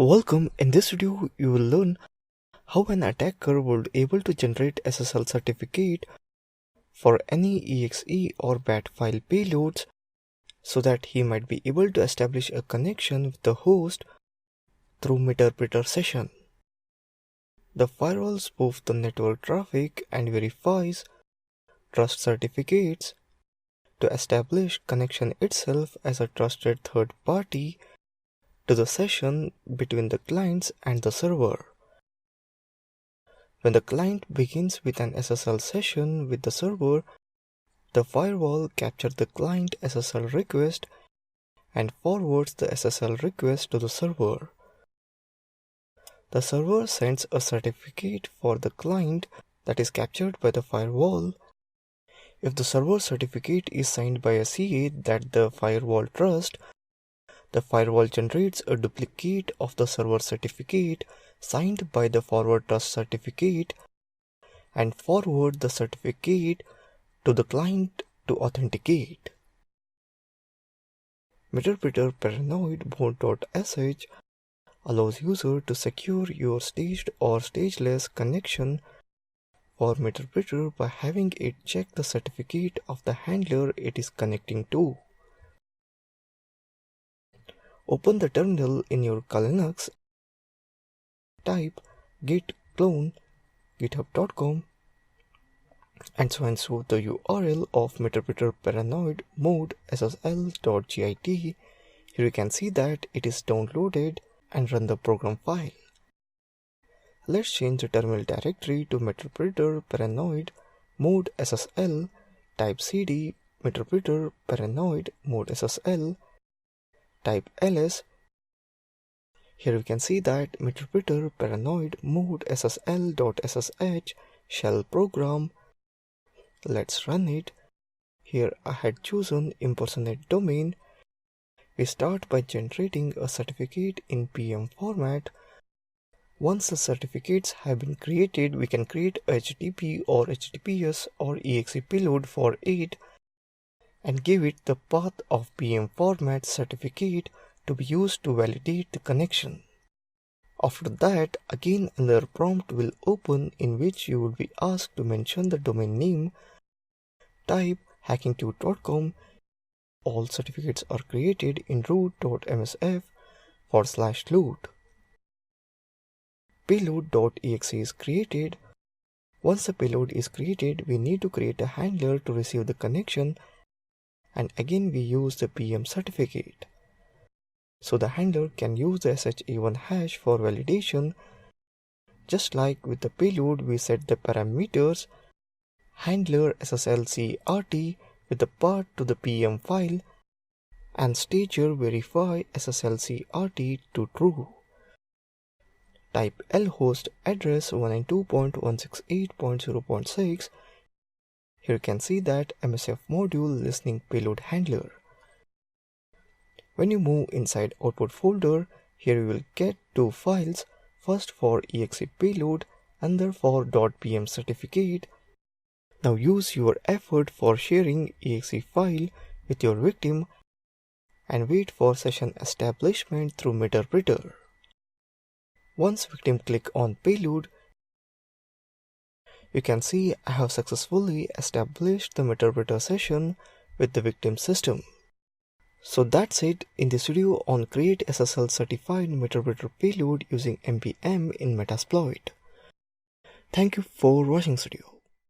Welcome. In this video, you will learn how an attacker would able to generate SSL certificate for any exe or bat file payloads so that he might be able to establish a connection with the host through Meterpreter session. The firewall spoofs the network traffic and verifies trust certificates to establish connection itself as a trusted third party to the session between the clients and the server. When the client begins with an SSL session with the server, the firewall captures the client SSL request and forwards the SSL request to the server. The server sends a certificate for the client that is captured by the firewall. If the server certificate is signed by a CA that the firewall trusts, the firewall generates a duplicate of the server certificate signed by the forward trust certificate and forward the certificate to the client to authenticate. Meterpreter paranoid mode.sh allows user to secure your staged or stageless connection for Meterpreter by having it check the certificate of the handler it is connecting to. Open the terminal in your Linux, type git clone github.com and through the URL of Meterpreter paranoid mode ssl.git. Here you can see that it is downloaded and run the program file. Let's change the terminal directory to Meterpreter paranoid mode SSL. Type cd Meterpreter paranoid mode SSL. Type ls. Here we can see that Meterpreter paranoid mode ssl.ssh shell program. Let's run it. Here I had chosen impersonate domain. We start by generating a certificate in MPM format. Once the certificates have been created, we can create HTTP or HTTPS or exe payload for it and give it the path of PM format certificate to be used to validate the connection. After that, again another prompt will open in which you will be asked to mention the domain name. Type hackingtube.com. All certificates are created in root.msf/loot. Payload.exe is created. Once the payload is created, we need to create a handler to receive the connection, and again we use the PM certificate. So the handler can use the SHA1 hash for validation. Just like with the payload, we set the parameters handler SSLCRT with the path to the PM file and stager verify SSLCRT to true. Type lhost address 192.168.0.6. Here you can see that MSF module listening payload handler. When you move inside output folder, here you will get two files, first for exe payload, another for .pm certificate. Now use your effort for sharing exe file with your victim and wait for session establishment through Meterpreter. Once victim click on payload, you can see I have successfully established the Meterpreter session with the victim system. So that's it in this video on create SSL certified Meterpreter payload using MPM in Metasploit. Thank you for watching this video.